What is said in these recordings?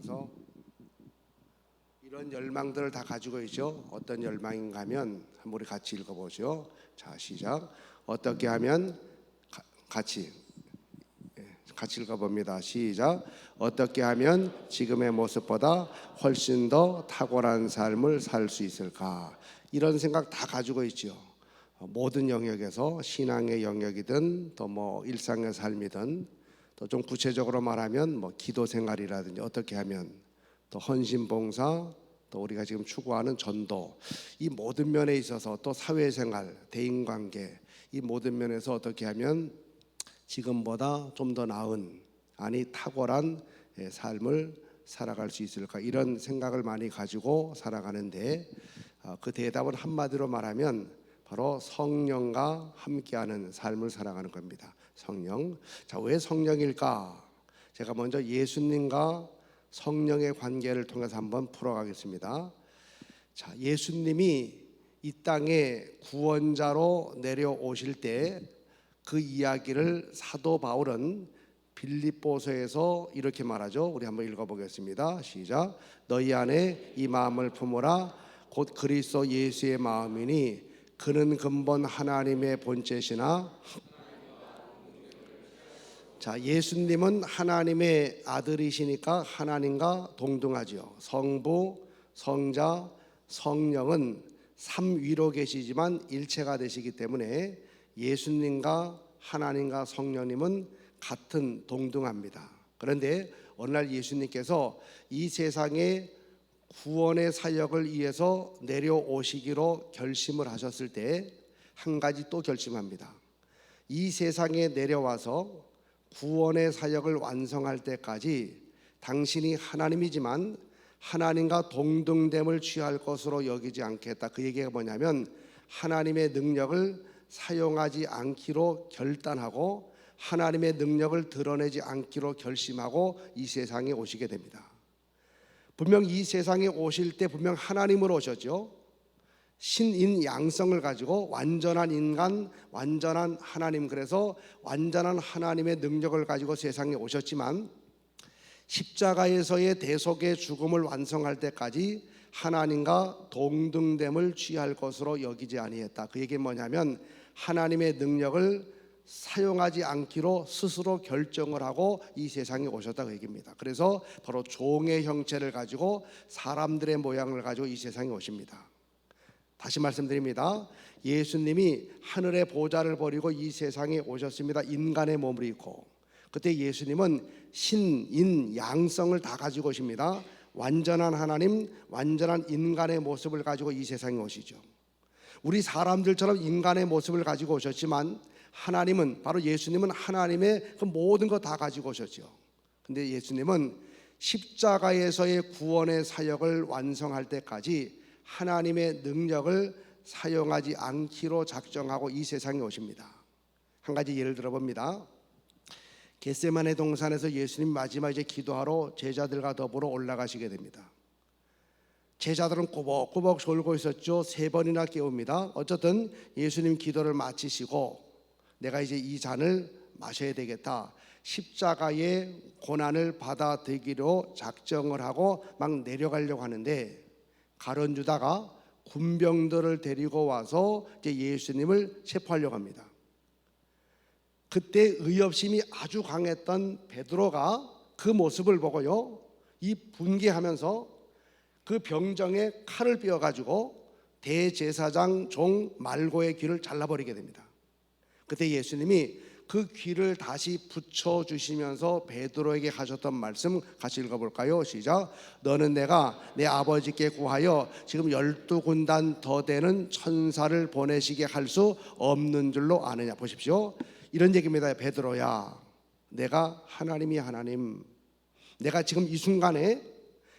그래서 이런 열망들을 다 가지고 있죠. 어떤 열망인가 하면 한번 우리 같이 읽어보죠. 자, 시작. 어떻게 하면 같이 읽어봅니다. 시작. 어떻게 하면 지금의 모습보다 훨씬 더 탁월한 삶을 살 수 있을까? 이런 생각 다 가지고 있죠. 모든 영역에서 신앙의 영역이든 또 뭐 일상의 삶이든 또 좀 구체적으로 말하면 뭐 기도 생활이라든지 어떻게 하면 또 헌신 봉사 또 우리가 지금 추구하는 전도 이 모든 면에 있어서 또 사회생활 대인관계 이 모든 면에서 어떻게 하면 지금보다 좀 더 나은 탁월한 삶을 살아갈 수 있을까 이런 생각을 많이 가지고 살아가는데 그 대답은 한마디로 말하면 바로 성령과 함께하는 삶을 살아가는 겁니다. 성령. 자, 왜 성령일까? 제가 먼저 예수님과 성령의 관계를 통해서 한번 풀어가겠습니다. 자, 예수님이 이 땅에 구원자로 내려오실 때 그 이야기를 사도 바울은 빌립보서에서 이렇게 말하죠. 우리 한번 읽어보겠습니다. 시작. 너희 안에 이 마음을 품으라. 곧 그리스도 예수의 마음이니 그는 근본 하나님의 본체시나. 자, 예수님은 하나님의 아들이시니까 하나님과 동등하지요. 성부, 성자, 성령은 삼위로 계시지만 일체가 되시기 때문에 예수님과 하나님과 성령님은 같은 동등합니다. 그런데 어느 날 예수님께서 이 세상에 구원의 사역을 위해서 내려오시기로 결심을 하셨을 때 한 가지 또 결심합니다. 이 세상에 내려와서 구원의 사역을 완성할 때까지 당신이 하나님이지만 하나님과 동등됨을 취할 것으로 여기지 않겠다. 그 얘기가 뭐냐면 하나님의 능력을 사용하지 않기로 결단하고 하나님의 능력을 드러내지 않기로 결심하고 이 세상에 오시게 됩니다. 분명 이 세상에 오실 때 분명 하나님으로 오셨죠. 신인 양성을 가지고 완전한 인간, 완전한 하나님, 그래서 완전한 하나님의 능력을 가지고 세상에 오셨지만 십자가에서의 대속의 죽음을 완성할 때까지 하나님과 동등됨을 취할 것으로 여기지 아니했다. 그 얘기는 뭐냐면 하나님의 능력을 사용하지 않기로 스스로 결정을 하고 이 세상에 오셨다 그 얘기입니다. 그래서 바로 종의 형체를 가지고 사람들의 모양을 가지고 이 세상에 오십니다. 다시 말씀드립니다. 예수님이 하늘의 보좌를 버리고 이 세상에 오셨습니다. 인간의 몸을 입고. 그때 예수님은 신인 양성을 다 가지고 오십니다. 완전한 하나님, 완전한 인간의 모습을 가지고 이 세상에 오시죠. 우리 사람들처럼 인간의 모습을 가지고 오셨지만 하나님은, 바로 예수님은 하나님의 그 모든 거 다 가지고 오셨죠. 근데 예수님은 십자가에서의 구원의 사역을 완성할 때까지 하나님의 능력을 사용하지 않기로 작정하고 이 세상에 오십니다. 한 가지 예를 들어봅니다. 겟세마네 동산에서 예수님 마지막 이제 기도하러 제자들과 더불어 올라가시게 됩니다. 제자들은 꼬박꼬박 졸고 있었죠. 3번이나 깨웁니다. 어쨌든 예수님 기도를 마치시고 내가 이제 이 잔을 마셔야 되겠다. 십자가의 고난을 받아들이기로 작정을 하고 막 내려가려고 하는데 가룟 유다가 군병들을 데리고 와서 이제 예수님을 체포하려고 합니다. 그때 의협심이 아주 강했던 베드로가 그 모습을 보고요, 이 분개하면서 그 병정에 칼을 삐어가지고 대제사장 종 말고의 귀를 잘라버리게 됩니다. 그때 예수님이 그 귀를 다시 붙여주시면서 베드로에게 하셨던 말씀 같이 읽어볼까요? 시작. 너는 내가 내 아버지께 구하여 지금 12군단 더 되는 천사를 보내시게 할 수 없는 줄로 아느냐. 보십시오. 이런 얘기입니다. 베드로야, 내가 하나님이 하나님, 내가 지금 이 순간에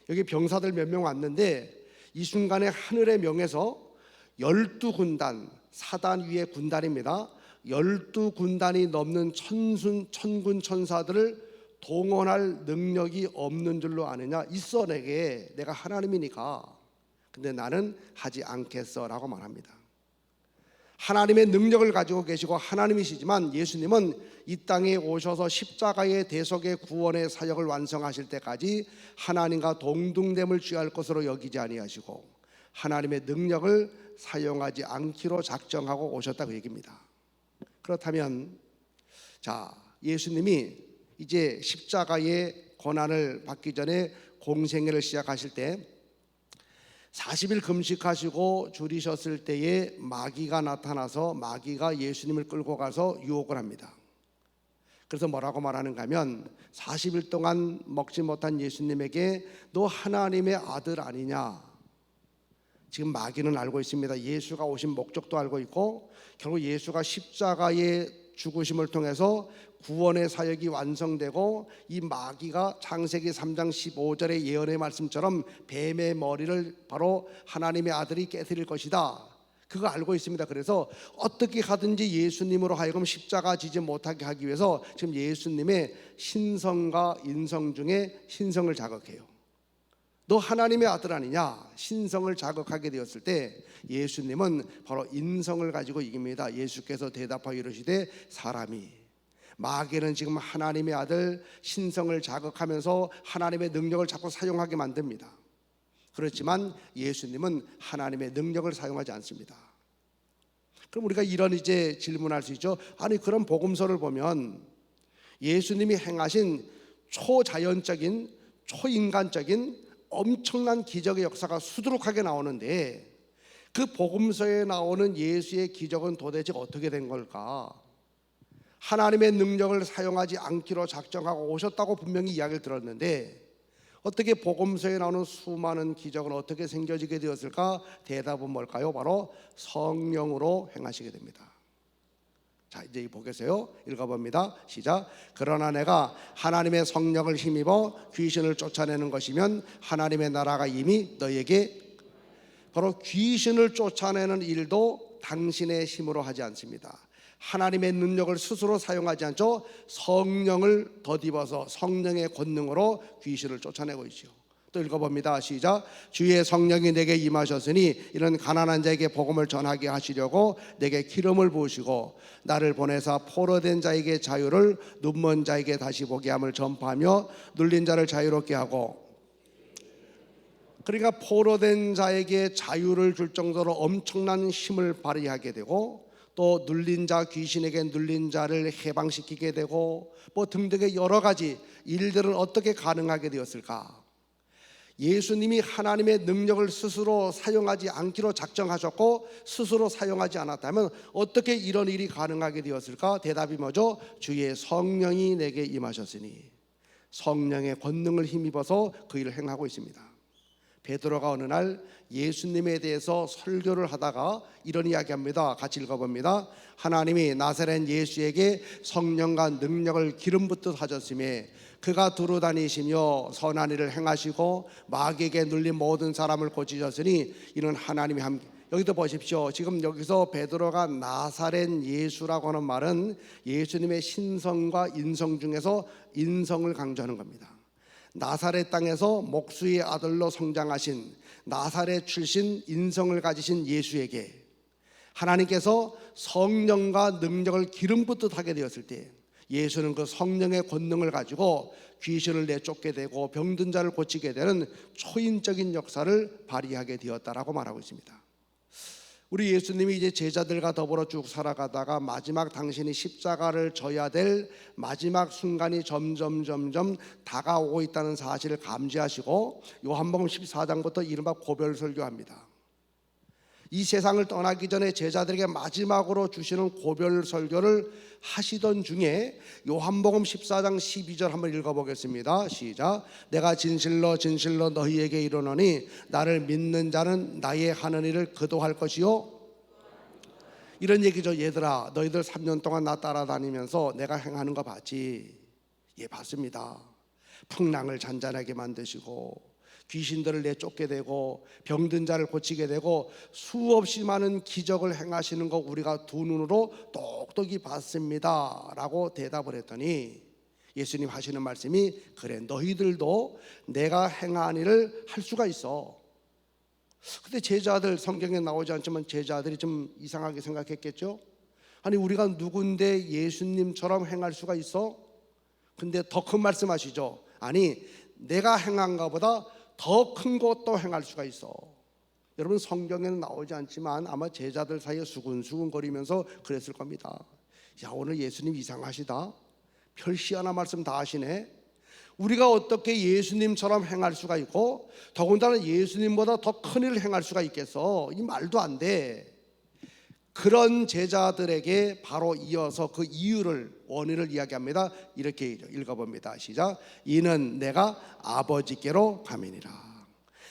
여기 병사들 몇 명 왔는데 이 순간에 하늘의 명에서 12군단, 사단 위의 군단입니다. 12군단이 넘는 천군 천사들을 동원할 능력이 없는 줄로 아느냐. 있어, 내가 하나님이니까. 근데 나는 하지 않겠어 라고 말합니다. 하나님의 능력을 가지고 계시고 하나님이시지만 예수님은 이 땅에 오셔서 십자가의 대속의 구원의 사역을 완성하실 때까지 하나님과 동등됨을 취할 것으로 여기지 아니하시고 하나님의 능력을 사용하지 않기로 작정하고 오셨다 그 얘기입니다. 그렇다면 자, 예수님이 이제 십자가의 고난을 받기 전에 공생애를 시작하실 때 40일 금식하시고 줄이셨을 때에 마귀가 나타나서 마귀가 예수님을 끌고 가서 유혹을 합니다. 그래서 뭐라고 말하는가 하면 40일 동안 먹지 못한 예수님에게 너 하나님의 아들 아니냐. 지금 마귀는 알고 있습니다. 예수가 오신 목적도 알고 있고 결국 예수가 십자가의 죽으심을 통해서 구원의 사역이 완성되고 이 마귀가 창세기 3장 15절의 예언의 말씀처럼 뱀의 머리를 바로 하나님의 아들이 깨뜨릴 것이다. 그거 알고 있습니다. 그래서 어떻게 하든지 예수님으로 하여금 십자가 지지 못하게 하기 위해서 지금 예수님의 신성과 인성 중에 신성을 자극해요. 너 하나님의 아들 아니냐? 신성을 자극하게 되었을 때 예수님은 바로 인성을 가지고 이깁니다. 예수께서 대답하여 이르시되 사람이 마귀는 지금 하나님의 아들 신성을 자극하면서 하나님의 능력을 자꾸 사용하게 만듭니다. 그렇지만 예수님은 하나님의 능력을 사용하지 않습니다. 그럼 우리가 이런 이제 질문할 수 있죠. 아니 그럼 복음서를 보면 예수님이 행하신 초자연적인 초인간적인 엄청난 기적의 역사가 수두룩하게 나오는데 그 복음서에 나오는 예수의 기적은 도대체 어떻게 된 걸까? 하나님의 능력을 사용하지 않기로 작정하고 오셨다고 분명히 이야기를 들었는데 어떻게 복음서에 나오는 수많은 기적은 어떻게 생겨지게 되었을까? 대답은 뭘까요? 바로 성령으로 행하시게 됩니다. 자, 이제 보겠어요. 읽어봅니다. 시작. 그러나 내가 하나님의 성령을 힘입어 귀신을 쫓아내는 것이면 하나님의 나라가 이미 너에게 바로 귀신을 쫓아내는 일도 당신의 힘으로 하지 않습니다. 하나님의 능력을 스스로 사용하지 않죠. 성령을 덧입어서 성령의 권능으로 귀신을 쫓아내고 있죠. 또 읽어봅니다. 시작. 주의 성령이 내게 임하셨으니 이는 가난한 자에게 복음을 전하게 하시려고 내게 기름을 부으시고 나를 보내사 포로된 자에게 자유를 눈먼 자에게 다시 보게 함을 전파하며 눌린 자를 자유롭게 하고 그러니까 포로된 자에게 자유를 줄 정도로 엄청난 힘을 발휘하게 되고 또 눌린 자 귀신에게 눌린 자를 해방시키게 되고 뭐 등등의 여러 가지 일들은 어떻게 가능하게 되었을까? 예수님이 하나님의 능력을 스스로 사용하지 않기로 작정하셨고 스스로 사용하지 않았다면 어떻게 이런 일이 가능하게 되었을까? 대답이 뭐죠? 주의 성령이 내게 임하셨으니 성령의 권능을 힘입어서 그 일을 행하고 있습니다. 베드로가 어느 날 예수님에 대해서 설교를 하다가 이런 이야기합니다. 같이 읽어봅니다. 하나님이 나사렛 예수에게 성령과 능력을 기름 붓듯 하셨으며 그가 두루 다니시며 선한 일을 행하시고 마귀에게 눌린 모든 사람을 고치셨으니 이는 하나님이 함께. 여기도 보십시오. 지금 여기서 베드로가 나사렛 예수라고 하는 말은 예수님의 신성과 인성 중에서 인성을 강조하는 겁니다. 나사렛 땅에서 목수의 아들로 성장하신 나사렛 출신 인성을 가지신 예수에게 하나님께서 성령과 능력을 기름 붓듯 하게 되었을 때 예수는 그 성령의 권능을 가지고 귀신을 내쫓게 되고 병든 자를 고치게 되는 초인적인 역사를 발휘하게 되었다라고 말하고 있습니다. 우리 예수님이 이제 제자들과 더불어 쭉 살아가다가 마지막 당신이 십자가를 져야 될 마지막 순간이 점점 다가오고 있다는 사실을 감지하시고 요한복음 14장부터 이른바 고별설교합니다. 이 세상을 떠나기 전에 제자들에게 마지막으로 주시는 고별설교를 하시던 중에 요한복음 14장 12절 한번 읽어보겠습니다. 시작. 내가 진실로 너희에게 이르노니 나를 믿는 자는 나의 하는 일을 그도 할 것이요. 이런 얘기죠. 얘들아 너희들 3년 동안 나 따라다니면서 내가 행하는 거 봤지? 예, 봤습니다. 풍랑을 잔잔하게 만드시고 귀신들을 내쫓게 되고 병든 자를 고치게 되고 수없이 많은 기적을 행하시는 거 우리가 두 눈으로 똑똑히 봤습니다 라고 대답을 했더니 예수님 하시는 말씀이 그래 너희들도 내가 행한 일을 할 수가 있어. 근데 제자들 성경에 나오지 않지만 제자들이 좀 이상하게 생각했겠죠. 아니 우리가 누군데 예수님처럼 행할 수가 있어? 근데 더 큰 말씀하시죠. 아니 내가 행한 것보다 더 큰 것도 행할 수가 있어. 여러분 성경에는 나오지 않지만 아마 제자들 사이에 수근수근거리면서 그랬을 겁니다. 야 오늘 예수님 이상하시다. 별 희한한 말씀 다 하시네. 우리가 어떻게 예수님처럼 행할 수가 있고 더군다나 예수님보다 더 큰 일을 행할 수가 있겠어? 이 말도 안 돼. 그런 제자들에게 바로 이어서 그 이유를 원인을 이야기합니다. 이렇게 읽어봅니다. 시작. 이는 내가 아버지께로 가미니라.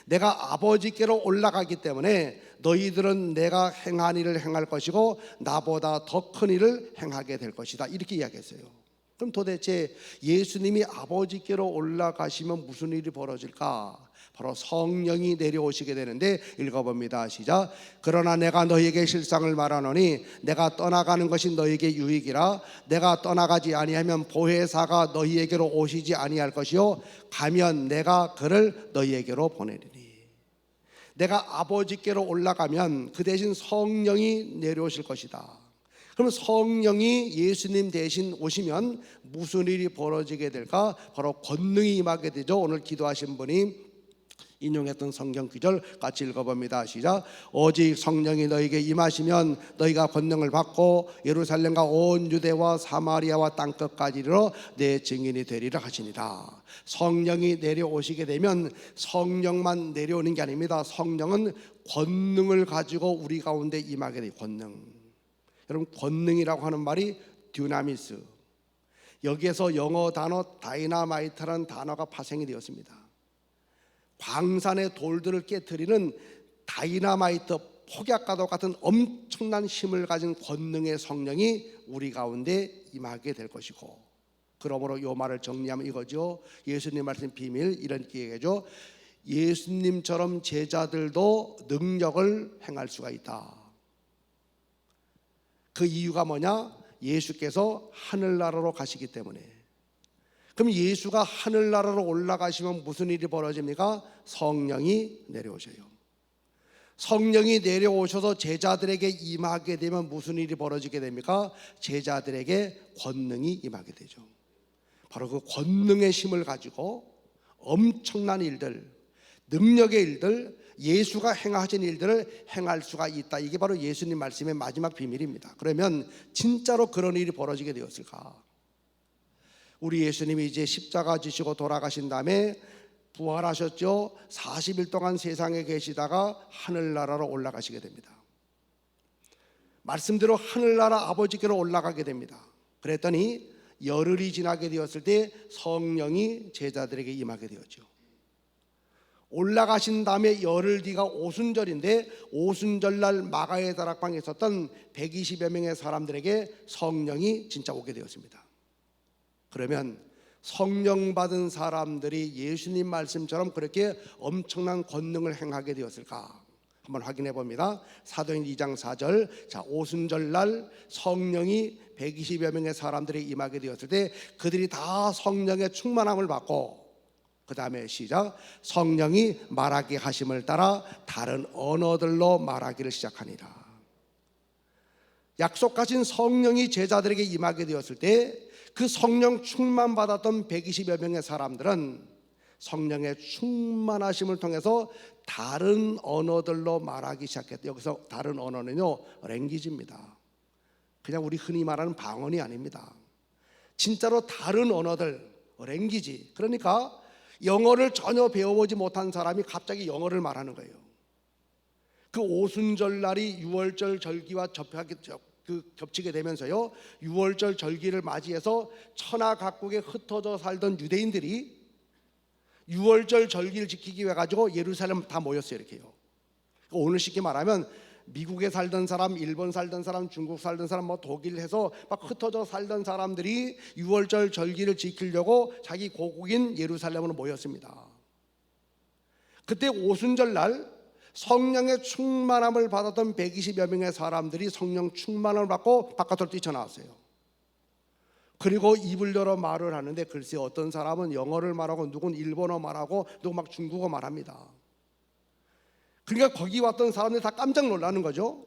내가 아버지께로 올라가기 때문에 너희들은 내가 행한 일을 행할 것이고 나보다 더 큰 일을 행하게 될 것이다. 이렇게 이야기했어요. 그럼 도대체 예수님이 아버지께로 올라가시면 무슨 일이 벌어질까? 바로 성령이 내려오시게 되는데 읽어봅니다. 시작. 그러나 내가 너희에게 실상을 말하노니 내가 떠나가는 것이 너희에게 유익이라. 내가 떠나가지 아니하면 보혜사가 너희에게로 오시지 아니할 것이요 가면 내가 그를 너희에게로 보내리니. 내가 아버지께로 올라가면 그 대신 성령이 내려오실 것이다. 그럼 성령이 예수님 대신 오시면 무슨 일이 벌어지게 될까? 바로 권능이 임하게 되죠. 오늘 기도하신 분이 인용했던 성경 구절 같이 읽어봅니다. 시작. 오직 성령이 너희에게 임하시면 너희가 권능을 받고 예루살렘과 온 유대와 사마리아와 땅끝까지 이르러 내 증인이 되리라 하시니라. 성령이 내려오시게 되면 성령만 내려오는 게 아닙니다. 성령은 권능을 가지고 우리 가운데 임하게 돼요. 권능. 여러분 권능이라고 하는 말이 듀나미스. 여기에서 영어 단어 다이나마이트라는 단어가 파생이 되었습니다. 광산의 돌들을 깨트리는 다이나마이트 폭약과도 같은 엄청난 힘을 가진 권능의 성령이 우리 가운데 임하게 될 것이고, 그러므로 이 말을 정리하면 이거죠. 예수님 말씀 비밀 이렇게 얘기하죠. 예수님처럼 제자들도 능력을 행할 수가 있다. 그 이유가 뭐냐? 예수께서 하늘나라로 가시기 때문에. 그럼 예수가 하늘나라로 올라가시면 무슨 일이 벌어집니까? 성령이 내려오셔요. 성령이 내려오셔서 제자들에게 임하게 되면 무슨 일이 벌어지게 됩니까? 제자들에게 권능이 임하게 되죠. 바로 그 권능의 힘을 가지고 엄청난 일들, 능력의 일들, 예수가 행하신 일들을 행할 수가 있다. 이게 바로 예수님 말씀의 마지막 비밀입니다. 그러면 진짜로 그런 일이 벌어지게 되었을까? 우리 예수님이 이제 십자가 지시고 돌아가신 다음에 부활하셨죠. 40일 동안 세상에 계시다가 하늘나라로 올라가시게 됩니다. 말씀대로 하늘나라 아버지께로 올라가게 됩니다. 그랬더니 열흘이 지나게 되었을 때 성령이 제자들에게 임하게 되었죠. 올라가신 다음에 열흘 뒤가 오순절인데 오순절날 마가의 다락방에 있었던 120여 명의 사람들에게 성령이 진짜 오게 되었습니다. 그러면 성령 받은 사람들이 예수님 말씀처럼 그렇게 엄청난 권능을 행하게 되었을까? 한번 확인해 봅니다. 사도행 2장 4절. 자, 오순절날 성령이 120여 명의 사람들이 임하게 되었을 때 그들이 다 성령의 충만함을 받고, 그 다음에 시작. 성령이 말하게 하심을 따라 다른 언어들로 말하기를 시작하니라. 약속하신 성령이 제자들에게 임하게 되었을 때 그 성령 충만 받았던 120여 명의 사람들은 성령의 충만하심을 통해서 다른 언어들로 말하기 시작했다. 여기서 다른 언어는요, 랭귀지입니다. 그냥 우리 흔히 말하는 방언이 아닙니다. 진짜로 다른 언어들, 랭귀지. 그러니까 영어를 전혀 배워보지 못한 사람이 갑자기 영어를 말하는 거예요. 그 오순절 날이 유월절 절기와 겹치게 되면서요, 유월절 절기를 맞이해서 천하 각국에 흩어져 살던 유대인들이 유월절 절기를 지키기 위해 가지고 예루살렘 다 모였어요. 이렇게요. 오늘 쉽게 말하면 미국에 살던 사람, 일본 살던 사람, 중국 살던 사람, 독일 해서 막 흩어져 살던 사람들이 유월절 절기를 지키려고 자기 고국인 예루살렘으로 모였습니다. 그때 오순절 날 성령의 충만함을 받았던 120여 명의 사람들이 성령 충만함을 받고 바깥으로 뛰쳐나왔어요. 그리고 입을 열어 말을 하는데 글쎄 어떤 사람은 영어를 말하고 누군 일본어 말하고 누군 막 중국어 말합니다. 그러니까 거기 왔던 사람들이 다 깜짝 놀라는 거죠.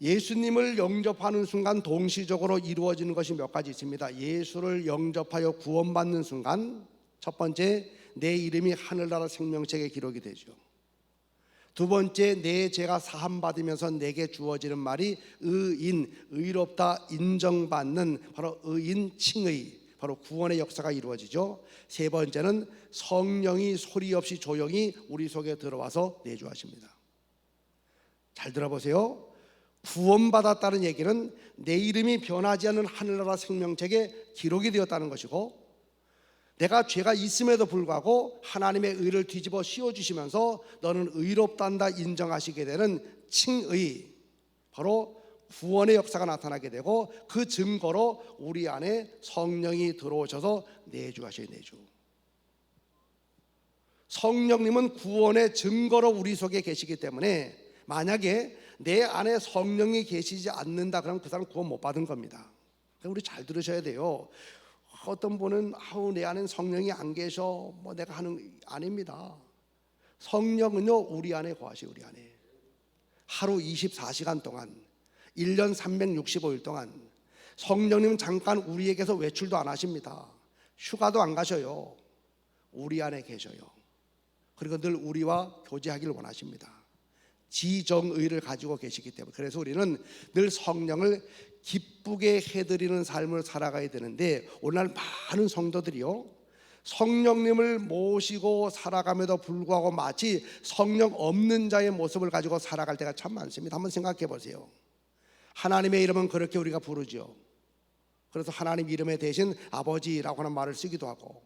예수님을 영접하는 순간 동시적으로 이루어지는 것이 몇 가지 있습니다. 예수를 영접하여 구원받는 순간 첫 번째, 내 이름이 하늘나라 생명책에 기록이 되죠. 두 번째, 내 죄가 사함받으면서 내게 주어지는 말이 의인, 의롭다 인정받는 바로 의인 칭의, 바로 구원의 역사가 이루어지죠. 세 번째는 성령이 소리 없이 조용히 우리 속에 들어와서 내주하십니다. 잘 들어보세요. 구원받았다는 얘기는 내 이름이 변하지 않는 하늘나라 생명책에 기록이 되었다는 것이고, 내가 죄가 있음에도 불구하고 하나님의 의를 뒤집어 씌워주시면서 너는 의롭단다 인정하시게 되는 칭의, 바로 구원의 역사가 나타나게 되고, 그 증거로 우리 안에 성령이 들어오셔서 내주하셔요. 내주. 성령님은 구원의 증거로 우리 속에 계시기 때문에 만약에 내 안에 성령이 계시지 않는다 그러면 그 사람 구원 못 받은 겁니다. 우리 잘 들으셔야 돼요. 어떤 분은 내 안엔 성령이 안 계셔, 내가 하는, 아닙니다. 성령은요 우리 안에 거하시요. 우리 안에 하루 24시간 동안 1년 365일 동안 성령님은 잠깐 우리에게서 외출도 안 하십니다. 휴가도 안 가셔요. 우리 안에 계셔요. 그리고 늘 우리와 교제하기를 원하십니다. 지정의를 가지고 계시기 때문에. 그래서 우리는 늘 성령을 기쁘게 해드리는 삶을 살아가야 되는데, 오늘날 많은 성도들이요 성령님을 모시고 살아감에도 불구하고 마치 성령 없는 자의 모습을 가지고 살아갈 때가 참 많습니다. 한번 생각해 보세요. 하나님의 이름은 그렇게 우리가 부르죠. 그래서 하나님 이름에 대신 아버지라고 하는 말을 쓰기도 하고,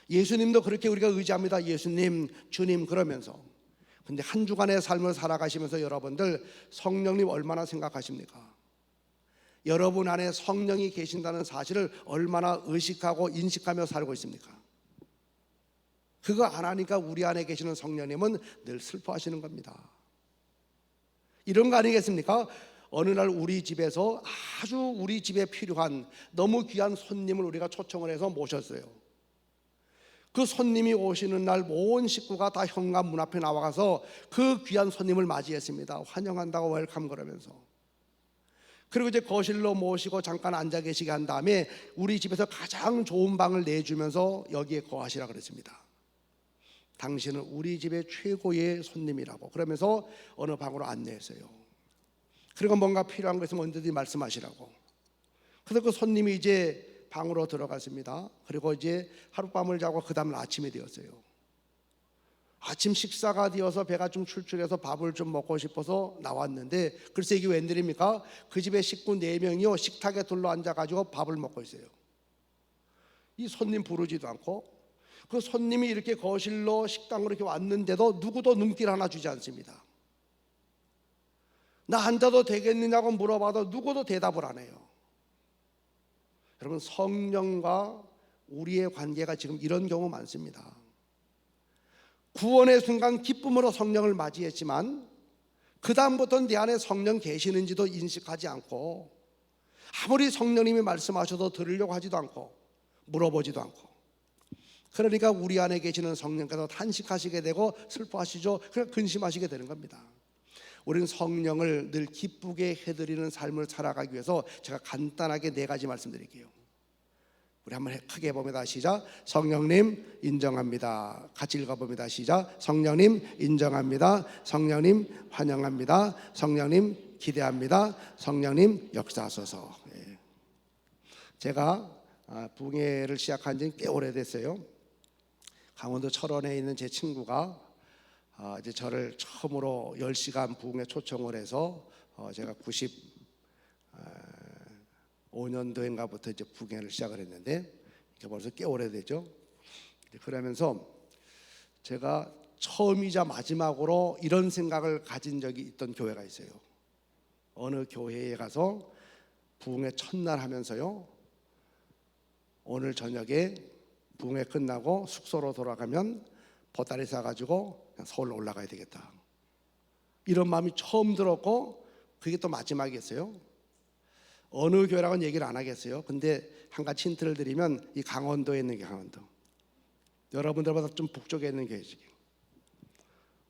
예수님도 그렇게 우리가 의지합니다. 예수님, 주님 그러면서. 근데 한 주간의 삶을 살아가시면서 여러분들 성령님 얼마나 생각하십니까? 여러분 안에 성령이 계신다는 사실을 얼마나 의식하고 인식하며 살고 있습니까? 그거 안 하니까 우리 안에 계시는 성령님은 늘 슬퍼하시는 겁니다. 이런 거 아니겠습니까? 어느 날 우리 집에서 아주 우리 집에 필요한 너무 귀한 손님을 우리가 초청을 해서 모셨어요. 그 손님이 오시는 날 온 식구가 다 현관 문 앞에 나와가서 그 귀한 손님을 맞이했습니다. 환영한다고 웰컴 그러면서. 그리고 이제 거실로 모시고 잠깐 앉아 계시게 한 다음에 우리 집에서 가장 좋은 방을 내주면서 여기에 거하시라 그랬습니다. 당신은 우리 집의 최고의 손님이라고 그러면서 어느 방으로 안내했어요. 그리고 뭔가 필요한 거 있으면 언제든지 말씀하시라고. 그래서 그 손님이 이제 방으로 들어갔습니다. 그리고 이제 하룻밤을 자고 그 다음 아침이 되었어요. 아침 식사가 되어서 배가 좀 출출해서 밥을 좀 먹고 싶어서 나왔는데, 글쎄 이게 웬일입니까? 그 집에 식구 4명이요 식탁에 둘러앉아가지고 밥을 먹고 있어요. 이 손님 부르지도 않고, 그 손님이 이렇게 거실로 식당으로 이렇게 왔는데도 누구도 눈길 하나 주지 않습니다. 나 앉아도 되겠느냐고 물어봐도 누구도 대답을 안 해요. 여러분, 성령과 우리의 관계가 지금 이런 경우 많습니다. 구원의 순간 기쁨으로 성령을 맞이했지만 그 다음부터는 내 안에 성령 계시는지도 인식하지 않고, 아무리 성령님이 말씀하셔도 들으려고 하지도 않고 물어보지도 않고, 그러니까 우리 안에 계시는 성령께서 탄식하시게 되고 슬퍼하시죠. 그냥 근심하시게 되는 겁니다. 우리는 성령을 늘 기쁘게 해드리는 삶을 살아가기 위해서 제가 간단하게 4가지 말씀드릴게요. 우리 한번 크게 해봅니다. 시작. 성령님 인정합니다. 같이 읽어봅니다. 시작. 성령님 인정합니다. 성령님 환영합니다. 성령님 기대합니다. 성령님 역사하소서. 제가 붕해를 시작한 지 꽤 오래됐어요. 강원도 철원에 있는 제 친구가 이제 저를 처음으로 10시간 부흥회 초청을 해서 제가 95년도인가부터 이제 부흥회를 시작을 했는데, 이게 벌써 꽤 오래되죠. 그러면서 제가 처음이자 마지막으로 이런 생각을 가진 적이 있던 교회가 있어요. 어느 교회에 가서 부흥회 첫날 하면서요, 오늘 저녁에 부흥회 끝나고 숙소로 돌아가면 보따리 싸가지고 그냥 서울로 올라가야 되겠다, 이런 마음이 처음 들었고, 그게 또 마지막이었어요. 어느 교회라고는 얘기를 안 하겠어요. 근데 한 가지 힌트를 드리면 이 강원도에 있는 게, 강원도 여러분들보다 좀 북쪽에 있는 교회지.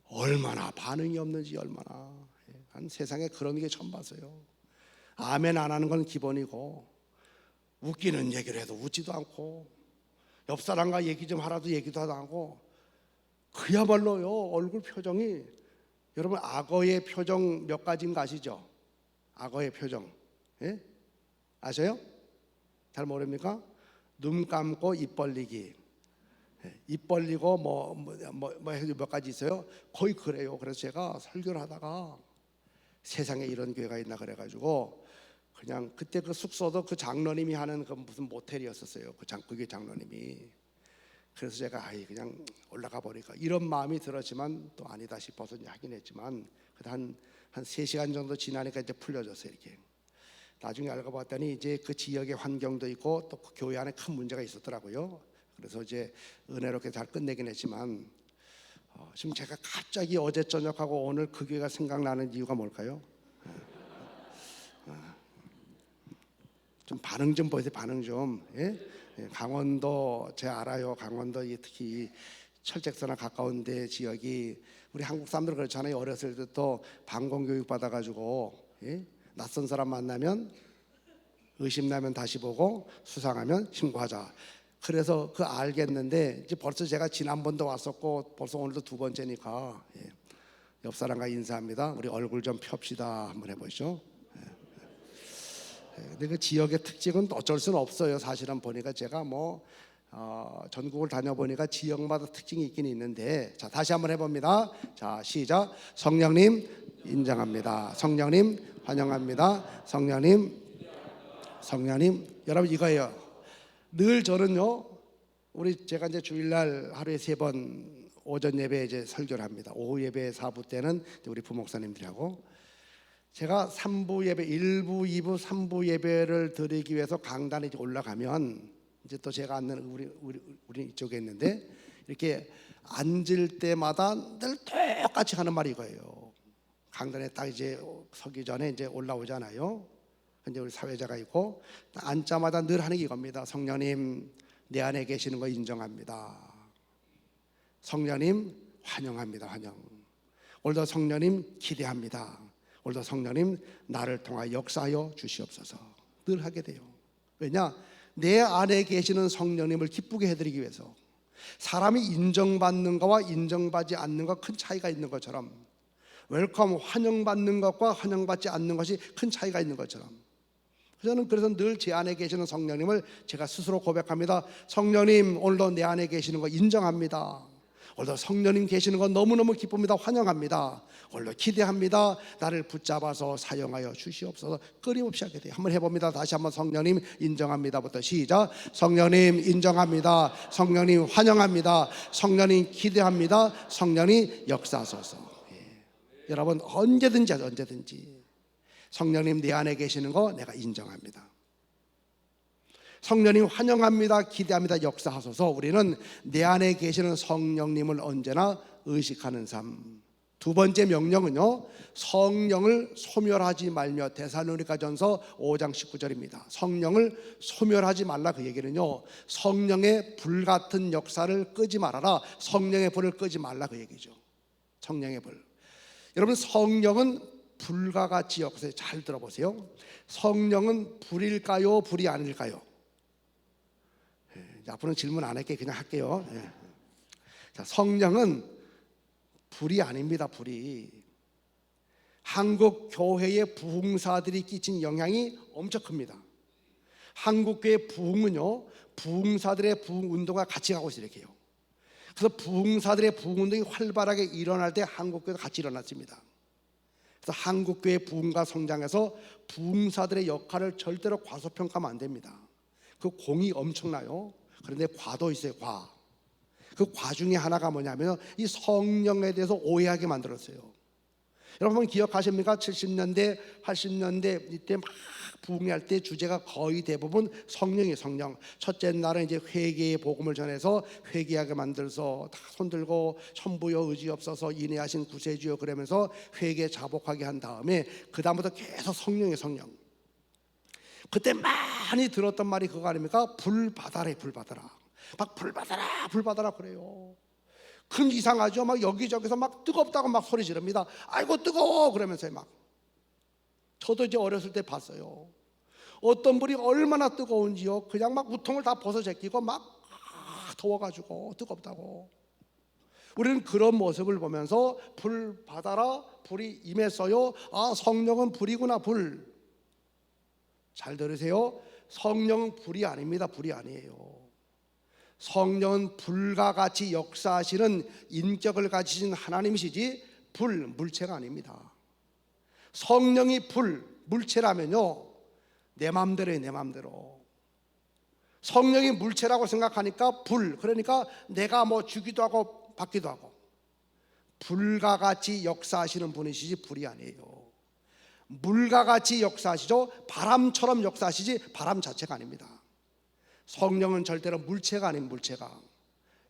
얼마나 반응이 없는지, 얼마나 한 세상에 그런 게 처음 봤어요. 아멘 안 하는 건 기본이고, 웃기는 얘기를 해도 웃지도 않고, 옆 사람과 얘기 좀 하라도 얘기도 안 하고, 그야말로요 얼굴 표정이, 여러분 악어의 표정 몇 가지인가 아시죠? 악어의 표정, 예? 아세요? 잘 모릅니까? 눈 감고 입 벌리기, 입 벌리고 몇 가지 있어요. 거의 그래요. 그래서 제가 설교를 하다가 세상에 이런 교회가 있나 그래가지고 그냥 그때 그 숙소도 그 장로님이 하는 그 무슨 모텔이었었어요. 그게 장로님이. 그래서 제가 그냥 올라가 보니까 이런 마음이 들었지만 또 아니다 싶어서 이제 하긴 했지만, 한 3시간 정도 지나니까 이제 풀려졌어요. 이렇게 나중에 알고 봤더니 이제 그 지역의 환경도 있고 또 그 교회 안에 큰 문제가 있었더라고요. 그래서 이제 은혜롭게 잘 끝내긴 했지만, 지금 제가 갑자기 어제 저녁하고 오늘 그 교회가 생각나는 이유가 뭘까요? 좀 반응 좀 보세요. 반응 좀. 예? 강원도 제가 알아요. 강원도 특히 철책소나 가까운 데 지역이, 우리 한국 사람들 그렇잖아요. 어렸을 때부터 방공 교육 받아가지고, 예? 낯선 사람 만나면 의심나면 다시 보고 수상하면 신고하자. 그래서 그 알겠는데 이제 벌써 제가 지난번도 왔었고 벌써 오늘도 2번째니까, 예. 옆 사람과 인사합니다. 우리 얼굴 좀 펴시다 한번 해보시죠. 근데 그 지역의 특징은 어쩔 수는 없어요. 사실은 보니까 제가 전국을 다녀보니까 지역마다 특징이 있긴 있는데, 자 다시 한번 해봅니다. 자 시작. 성령님 인정합니다. 성령님 환영합니다. 성령님 여러분 이거예요. 늘 저는요, 제가 이제 주일날 하루에 3번 오전 예배 이제 설교를 합니다. 오후 예배 4부 때는 우리 부목사님들이 하고, 제가 3부 예배, 1부, 2부, 3부 예배를 드리기 위해서 강단에 이제 올라가면, 이제 또 제가 앉는 우리 이쪽에 있는데, 이렇게 앉을 때마다 늘 똑같이 하는 말이 이거예요. 강단에 딱 이제 서기 전에 이제 올라오잖아요. 근데 우리 사회자가 있고 앉자마다 늘 하는 게 이겁니다. 성령님 내 안에 계시는 거 인정합니다. 성령님 환영합니다. 환영. 오늘도 성령님 기대합니다. 오늘도 성령님 나를 통하여 역사하여 주시옵소서. 늘 하게 돼요. 왜냐? 내 안에 계시는 성령님을 기쁘게 해드리기 위해서. 사람이 인정받는 것과 인정받지 않는 것 큰 차이가 있는 것처럼, 웰컴 환영받는 것과 환영받지 않는 것이 큰 차이가 있는 것처럼, 저는 그래서 늘 제 안에 계시는 성령님을 제가 스스로 고백합니다. 성령님 오늘도 내 안에 계시는 거 인정합니다. 오늘도 성령님 계시는 거 너무너무 기쁩니다. 환영합니다. 오늘도 기대합니다. 나를 붙잡아서 사용하여 주시옵소서. 끊임없이 하게 돼요. 한번 해봅니다. 다시 한번 성령님 인정합니다부터 시작. 성령님 인정합니다. 성령님 환영합니다. 성령님 기대합니다. 성령님 역사하소서. 여러분 언제든지 성령님 내 안에 계시는 거 내가 인정합니다. 성령님 환영합니다. 기대합니다. 역사하소서. 우리는 내 안에 계시는 성령님을 언제나 의식하는 삶. 2번째 명령은요, 성령을 소멸하지 말며. 데살로니가전서 5장 19절입니다. 성령을 소멸하지 말라. 그 얘기는요, 성령의 불 같은 역사를 끄지 말아라. 성령의 불을 끄지 말라 그 얘기죠. 성령의 불. 여러분 성령은 불과 같이 역사에 잘 들어보세요. 성령은 불일까요? 불이 아닐까요? 앞으로는 질문 안 할게요. 그냥 할게요. 자, 성령은 불이 아닙니다. 불이. 한국 교회의 부흥사들이 끼친 영향이 엄청 큽니다. 한국 교회 부흥은요, 부흥사들의 부흥 운동과 같이 가고 있어요. 이렇게요. 그래서 부흥사들의 부흥 운동이 활발하게 일어날 때 한국 교회도 같이 일어났습니다. 그래서 한국 교회 부흥과 성장에서 부흥사들의 역할을 절대로 과소평가하면 안 됩니다. 그 공이 엄청나요. 그런데 과도 있어요. 과. 그 과 중에 하나가 뭐냐면 이 성령에 대해서 오해하게 만들었어요. 여러분 기억하십니까? 70년대, 80년대 이때 막 부흥할 때 주제가 거의 대부분 성령이에요. 성령. 첫째 날은 이제 회개의 복음을 전해서 회개하게 만들어서 다 손들고 천부여 의지 없어서 인내하신 구세주여 그러면서 회개 자복하게 한 다음에 그 다음부터 계속 성령이에요. 성령. 그때 많이 들었던 말이 그거 아닙니까? 불 받아라, 불 받아라. 막 불 받아라, 불 받아라 그래요. 그럼 이상하죠. 막 여기저기서 막 뜨겁다고 막 소리 지릅니다. 아이고 뜨거워 그러면서 막 저도 이제 어렸을 때 봤어요. 어떤 불이 얼마나 뜨거운지요. 그냥 막 우통을 다 벗어 제끼고 막 더워가지고 뜨겁다고. 우리는 그런 모습을 보면서 불 받아라, 불이 임했어요. 아, 성령은 불이구나. 불. 잘 들으세요. 성령은 불이 아닙니다. 불이 아니에요. 성령은 불과 같이 역사하시는 인격을 가지신 하나님이시지 불, 물체가 아닙니다. 성령이 불, 물체라면요, 내 맘대로예요. 내 맘대로. 성령이 물체라고 생각하니까 불, 그러니까 내가 뭐 주기도 하고 받기도 하고. 불과 같이 역사하시는 분이시지 불이 아니에요. 물과 같이 역사하시죠. 바람처럼 역사하시지 바람 자체가 아닙니다. 성령은 절대로 물체가 아닌 물체가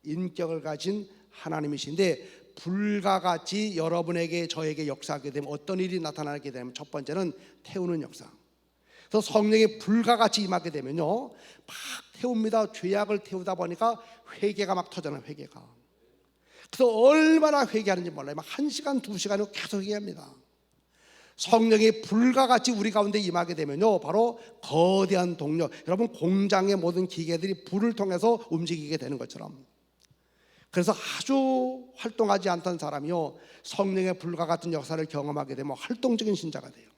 인격을 가진 하나님이신데, 불과 같이 여러분에게 저에게 역사하게 되면 어떤 일이 나타나게 되면 첫 번째는 태우는 역사. 그래서 성령이 불과 같이 임하게 되면요, 막 태웁니다. 죄악을 태우다 보니까 회개가 막 터져나요. 회개가. 그래서 얼마나 회개하는지 몰라요. 막 1시간 2시간을 계속 회개합니다. 성령이 불과 같이 우리 가운데 임하게 되면요, 바로 거대한 동력, 여러분 공장의 모든 기계들이 불을 통해서 움직이게 되는 것처럼, 그래서 아주 활동하지 않던 사람이요, 성령의 불과 같은 역사를 경험하게 되면 활동적인 신자가 돼요.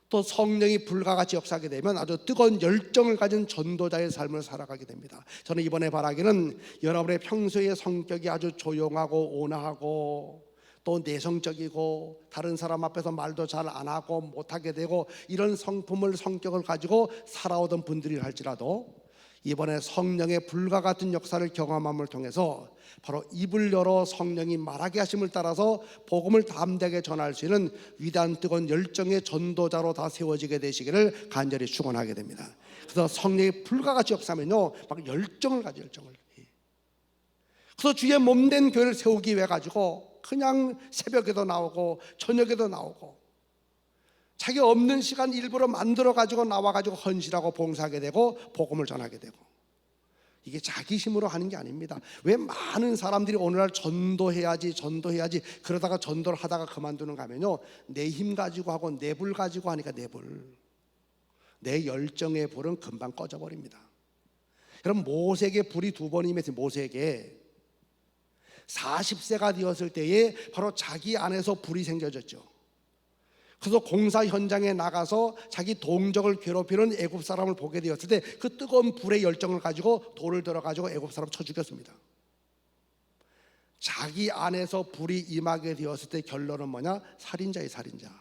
또 성령이 불과 같이 역사하게 되면 아주 뜨거운 열정을 가진 전도자의 삶을 살아가게 됩니다. 저는 이번에 바라기는 여러분의 평소의 성격이 아주 조용하고 온화하고 또 내성적이고 다른 사람 앞에서 말도 잘 안 하고 못하게 되고 이런 성격을 가지고 살아오던 분들이 할지라도 이번에 성령의 불과 같은 역사를 경험함을 통해서 바로 입을 열어 성령이 말하게 하심을 따라서 복음을 담대하게 전할 수 있는 위대한 뜨거운 열정의 전도자로 다 세워지게 되시기를 간절히 축원하게 됩니다. 그래서 성령이 불과 같이 역사하면요, 막 열정을 가지고 열정을. 그래서 주의 몸된 교회를 세우기 위해 가지고 그냥 새벽에도 나오고 저녁에도 나오고 자기 없는 시간 일부러 만들어 가지고 나와 가지고 헌신하고 봉사하게 되고 복음을 전하게 되고, 이게 자기 힘으로 하는 게 아닙니다. 왜 많은 사람들이 오늘날 전도해야지 그러다가 전도를 하다가 그만두는가 하면요, 내 힘 가지고 하고 내 불 가지고 하니까 내 열정의 불은 금방 꺼져버립니다. 여러분, 모세에게 불이 2번 임했어요. 모세에게 40세가 되었을 때에 바로 자기 안에서 불이 생겨졌죠. 그래서 공사 현장에 나가서 자기 동족을 괴롭히는 애굽 사람을 보게 되었을 때 그 뜨거운 불의 열정을 가지고 돌을 들어가지고 애굽 사람 쳐 죽였습니다. 자기 안에서 불이 임하게 되었을 때 결론은 뭐냐? 살인자의 살인자.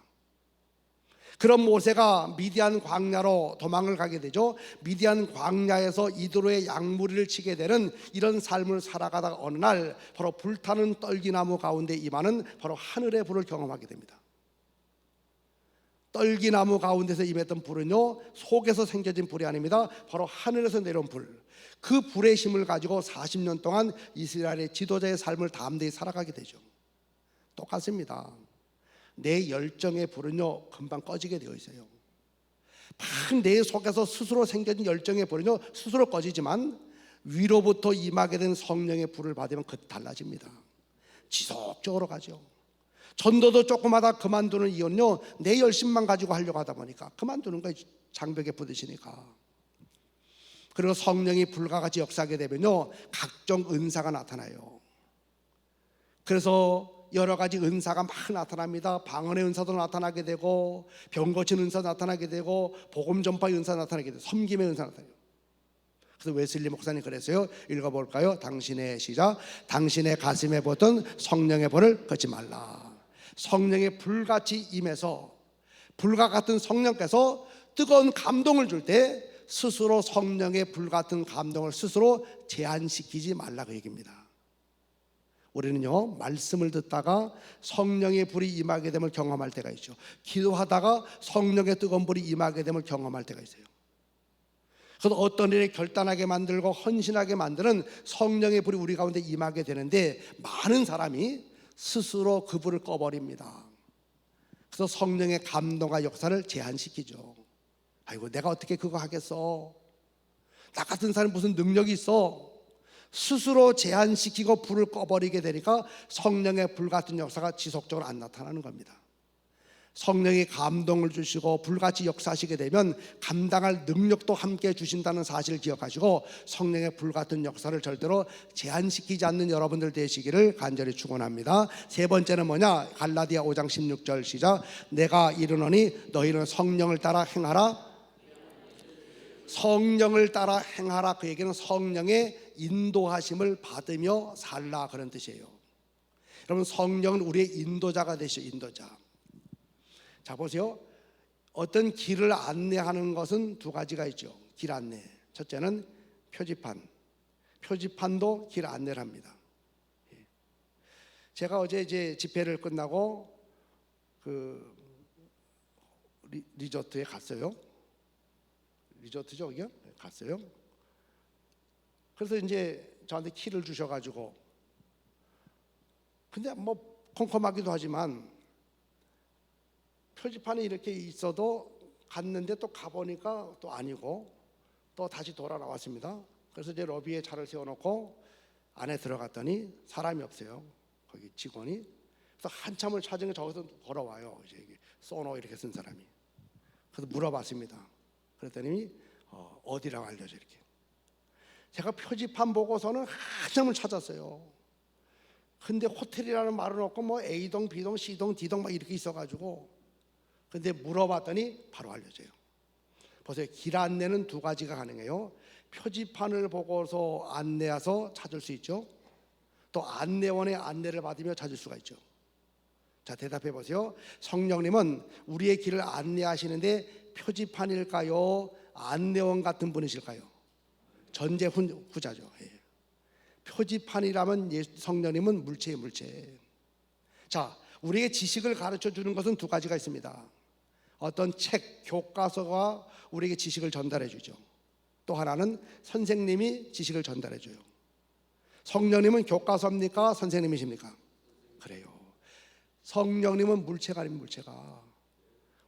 그런 모세가 미디안 광야로 도망을 가게 되죠. 미디안 광야에서 이도로의 양무리를 치게 되는 이런 삶을 살아가다가 어느 날 바로 불타는 떨기나무 가운데 임하는 바로 하늘의 불을 경험하게 됩니다. 떨기나무 가운데서 임했던 불은요, 속에서 생겨진 불이 아닙니다. 바로 하늘에서 내려온 불. 그 불의 힘을 가지고 40년 동안 이스라엘의 지도자의 삶을 담대히 살아가게 되죠. 똑같습니다. 내 열정의 불은요, 금방 꺼지게 되어 있어요. 막 내 속에서 스스로 생겨진 열정의 불은요, 스스로 꺼지지만 위로부터 임하게 된 성령의 불을 받으면 그때 달라집니다. 지속적으로 가죠. 전도도 조금 하다 그만두는 이유는요, 내 열심만 가지고 하려고 하다 보니까 그만두는 거예요. 장벽에 부딪히니까. 그리고 성령이 불과 같이 역사하게 되면요, 각종 은사가 나타나요. 그래서 여러 가지 은사가 막 나타납니다. 방언의 은사도 나타나게 되고, 병 고치는 은사 나타나게 되고, 복음 전파의 은사 나타나게 되고, 섬김의 은사 나타나요. 그래서 웨슬리 목사님 그랬어요. 읽어볼까요? 시작. 당신의 가슴에 붙은 성령의 불을 걷지 말라. 성령의 불같이 임해서 불과 같은 성령께서 뜨거운 감동을 줄 때 스스로 성령의 불같은 감동을 스스로 제한시키지 말라, 그 얘기입니다. 우리는요, 말씀을 듣다가 성령의 불이 임하게 됨을 경험할 때가 있죠. 기도하다가 성령의 뜨거운 불이 임하게 됨을 경험할 때가 있어요. 그래서 어떤 일을 결단하게 만들고 헌신하게 만드는 성령의 불이 우리 가운데 임하게 되는데, 많은 사람이 스스로 그 불을 꺼버립니다. 그래서 성령의 감동과 역사를 제한시키죠. 아이고, 내가 어떻게 그거 하겠어? 나 같은 사람이 무슨 능력이 있어? 스스로 제한시키고 불을 꺼버리게 되니까 성령의 불 같은 역사가 지속적으로 안 나타나는 겁니다. 성령이 감동을 주시고 불같이 역사하시게 되면 감당할 능력도 함께 주신다는 사실을 기억하시고 성령의 불같은 역사를 절대로 제한시키지 않는 여러분들 되시기를 간절히 축원합니다. 세 번째는 뭐냐? 갈라디아 5장 16절 시작. 내가 이르노니 너희는 성령을 따라 행하라. 성령을 따라 행하라. 그 얘기는 성령의 인도하심을 받으며 살라 그런 뜻이에요. 여러분, 성령은 우리의 인도자가 되시오. 인도자. 자, 보세요. 어떤 길을 안내하는 것은 두 가지가 있죠. 길 안내. 첫째는 표지판. 표지판도 길 안내를 합니다. 제가 어제 이제 집회를 끝나고 그 리조트에 갔어요. 리조트죠, 여기요? 갔어요. 그래서 이제 저한테 키를 주셔가지고, 근데 뭐 컴컴하기도 하지만 표지판이 이렇게 있어도 갔는데 또 가보니까 또 아니고 또 다시 돌아 나왔습니다. 그래서 이제 로비에 차를 세워놓고 안에 들어갔더니 사람이 없어요. 거기 직원이. 그래서 한참을 찾은 게 저기서 걸어와요. 이제 소노 이렇게 쓴 사람이. 그래서 물어봤습니다. 그랬더니 어디라고 알려줘 이렇게. 제가 표지판 보고서는 한참을 찾았어요. 근데 호텔이라는 말은 없고 뭐 A동, B동, C동, D동 막 이렇게 있어가지고, 근데 물어봤더니 바로 알려줘요. 보세요. 길 안내는 두 가지가 가능해요. 표지판을 보고서 안내해서 찾을 수 있죠. 또 안내원의 안내를 받으며 찾을 수가 있죠. 자, 대답해 보세요. 성령님은 우리의 길을 안내하시는데 표지판일까요? 안내원 같은 분이실까요? 전제 후자죠. 예. 표지판이라면 성령님은 물체예요, 물체. 자, 우리에게 지식을 가르쳐 주는 것은 두 가지가 있습니다. 어떤 책, 교과서가 우리에게 지식을 전달해 주죠. 또 하나는 선생님이 지식을 전달해 줘요. 성령님은 교과서입니까? 선생님이십니까? 그래요. 성령님은 물체가 아닌 물체가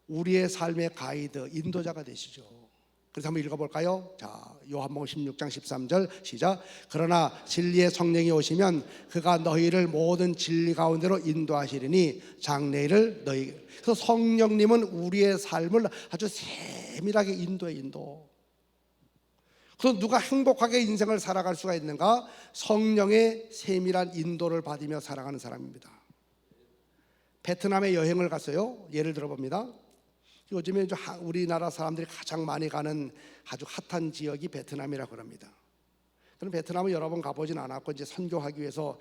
우리의 삶의 가이드, 인도자가 되시죠. 그래서 한번 읽어볼까요? 자, 요한복음 16장 13절 시작. 그러나 진리의 성령이 오시면 그가 너희를 모든 진리 가운데로 인도하시리니 장래일을 너희. 그래서 성령님은 우리의 삶을 아주 세밀하게 인도해. 그래서 누가 행복하게 인생을 살아갈 수가 있는가? 성령의 세밀한 인도를 받으며 살아가는 사람입니다. 베트남에 여행을 갔어요. 예를 들어 봅니다. 요즘에 우리나라 사람들이 가장 많이 가는 아주 핫한 지역이 베트남이라고 그럽니다. 저는 베트남을 여러 번 가보진 않았고 이제 선교하기 위해서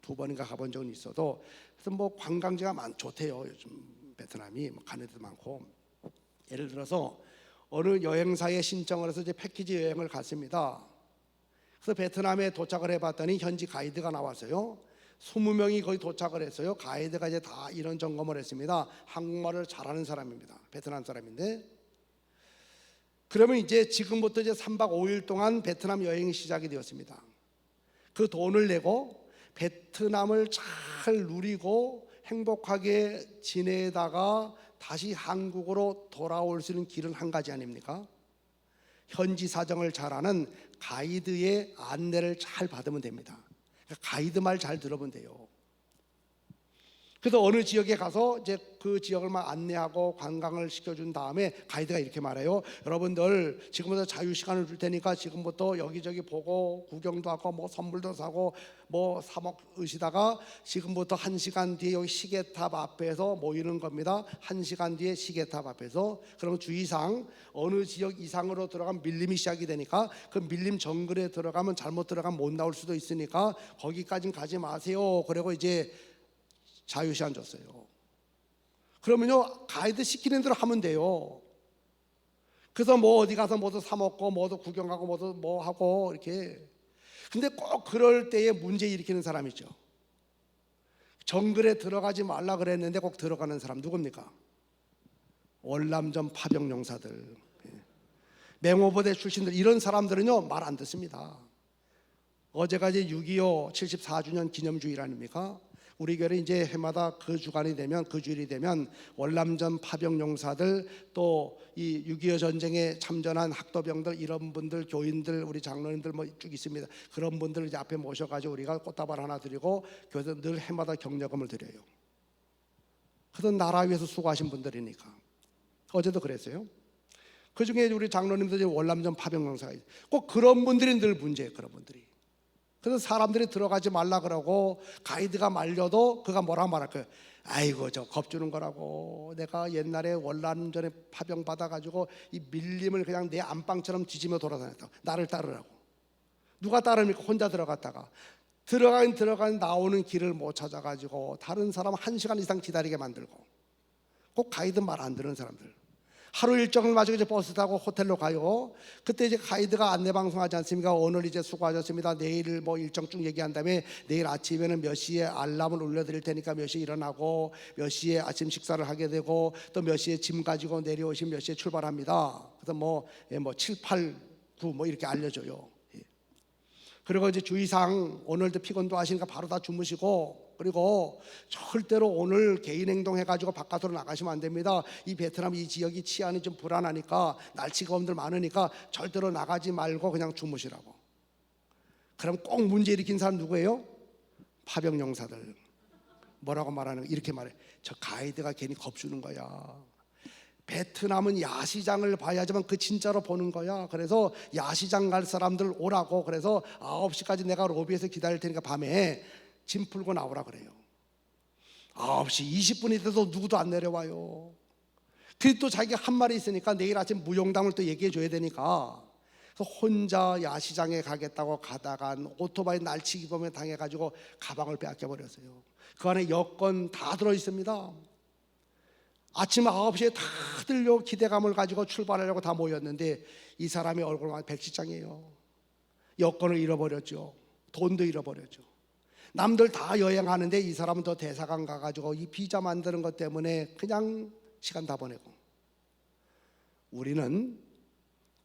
두 번인가 가본 적은 있어도, 그래서 뭐 관광지가 좋대요. 요즘 베트남이 가는 데도 많고. 예를 들어서 어느 여행사에 신청을 해서 이제 패키지 여행을 갔습니다. 그래서 베트남에 도착을 해봤더니 현지 가이드가 나왔어요. 20명이 거의 도착을 했어요. 가이드가 이제 다 이런 점검을 했습니다. 한국말을 잘하는 사람입니다. 베트남 사람인데. 그러면 이제 지금부터 이제 3박 5일 동안 베트남 여행이 시작이 되었습니다. 그 돈을 내고 베트남을 잘 누리고 행복하게 지내다가 다시 한국으로 돌아올 수 있는 길은 한 가지 아닙니까? 현지 사정을 잘 아는 가이드의 안내를 잘 받으면 됩니다. 가이드 말 잘 들어보면 돼요. 그래서 어느 지역에 가서 이제 그 지역을 막 안내하고 관광을 시켜준 다음에 가이드가 이렇게 말해요. 여러분들 지금부터 자유 시간을 줄 테니까 지금부터 여기저기 보고 구경도 하고 뭐 선물도 사고 뭐 사 먹으시다가 지금부터 1시간 뒤에 여기 시계탑 앞에서 모이는 겁니다. 1시간 뒤에 시계탑 앞에서. 그러면 주의사항, 어느 지역 이상으로 들어가면 밀림이 시작이 되니까 그 밀림 정글에 들어가면 잘못 들어가면 못 나올 수도 있으니까 거기까지는 가지 마세요. 그리고 이제 자유시간 줬어요. 그러면요, 가이드 시키는 대로 하면 돼요. 그래서 뭐 어디 가서 뭐도 사 먹고 뭐도 구경하고 뭐도 뭐 하고 이렇게. 근데 꼭 그럴 때에 문제 일으키는 사람 있죠. 정글에 들어가지 말라 그랬는데 꼭 들어가는 사람 누굽니까? 월남전 파병용사들, 맹호부대 출신들, 이런 사람들은요 말 안 듣습니다. 어제가 이제 6.25 74주년 기념주일 아닙니까? 우리 교회 이제 해마다 그 주간이 되면, 그 주일이 되면 월남전 파병용사들, 또 이 6.25 전쟁에 참전한 학도병들, 이런 분들, 교인들, 우리 장로님들 뭐 쭉 있습니다. 그런 분들 이제 앞에 모셔가지고 우리가 꽃다발 하나 드리고 교회에서 늘 해마다 격려금을 드려요. 그건 나라 위해서 수고하신 분들이니까. 어제도 그랬어요. 그중에 우리 장로님들 월남전 파병용사가 있어요. 꼭 그런 분들이 늘 문제예요. 그런 분들이. 그래서 사람들이 들어가지 말라 그러고 가이드가 말려도 그가 뭐라 말할 거예요. 아이고 저 겁주는 거라고, 내가 옛날에 월남전에 파병 받아가지고 이 밀림을 그냥 내 안방처럼 뒤지며 돌아다녔다고. 나를 따르라고. 누가 따릅니까? 혼자 들어갔다가 들어간 나오는 길을 못 찾아가지고 다른 사람 1시간 이상 기다리게 만들고, 꼭 가이드 말 안 듣는 사람들. 하루 일정을 마치고 이제 버스 타고 호텔로 가요. 그때 이제 가이드가 안내 방송하지 않습니까? 오늘 이제 수고하셨습니다. 내일 뭐 일정 쭉 얘기한 다음에 내일 아침에는 몇 시에 알람을 울려드릴 테니까 몇 시에 일어나고 몇 시에 아침 식사를 하게 되고 또 몇 시에 짐 가지고 내려오시면 몇 시에 출발합니다. 그래서 뭐 7, 8, 9 뭐 이렇게 알려줘요. 그리고 이제 주의사항, 오늘도 피곤도 하시니까 바로 다 주무시고, 그리고 절대로 오늘 개인 행동 해가지고 바깥으로 나가시면 안 됩니다. 이 베트남 이 지역이 치안이 좀 불안하니까, 날치검들 많으니까 절대로 나가지 말고 그냥 주무시라고. 그럼 꼭 문제 일으킨 사람 누구예요? 파병용사들. 뭐라고 말하는 거예요? 이렇게 말해. 저 가이드가 괜히 겁주는 거야. 베트남은 야시장을 봐야지만 그 진짜로 보는 거야. 그래서 야시장 갈 사람들 오라고. 그래서 9시까지 내가 로비에서 기다릴 테니까 밤에 짐 풀고 나오라 그래요. 9시 20분이 돼도 누구도 안 내려와요. 그리고 또 자기가 한 말이 있으니까 내일 아침 무용담을 또 얘기해 줘야 되니까, 그래서 혼자 야시장에 가겠다고 가다가 오토바이 날치기범에 당해가지고 가방을 빼앗겨 버렸어요. 그 안에 여권 다 들어있습니다. 아침 9시에 다들 기대감을 가지고 출발하려고 다 모였는데 이 사람이 얼굴만 100시장이에요. 여권을 잃어버렸죠. 돈도 잃어버렸죠. 남들 다 여행하는데 이 사람은 더 대사관 가가지고 이 비자 만드는 것 때문에 그냥 시간 다 보내고. 우리는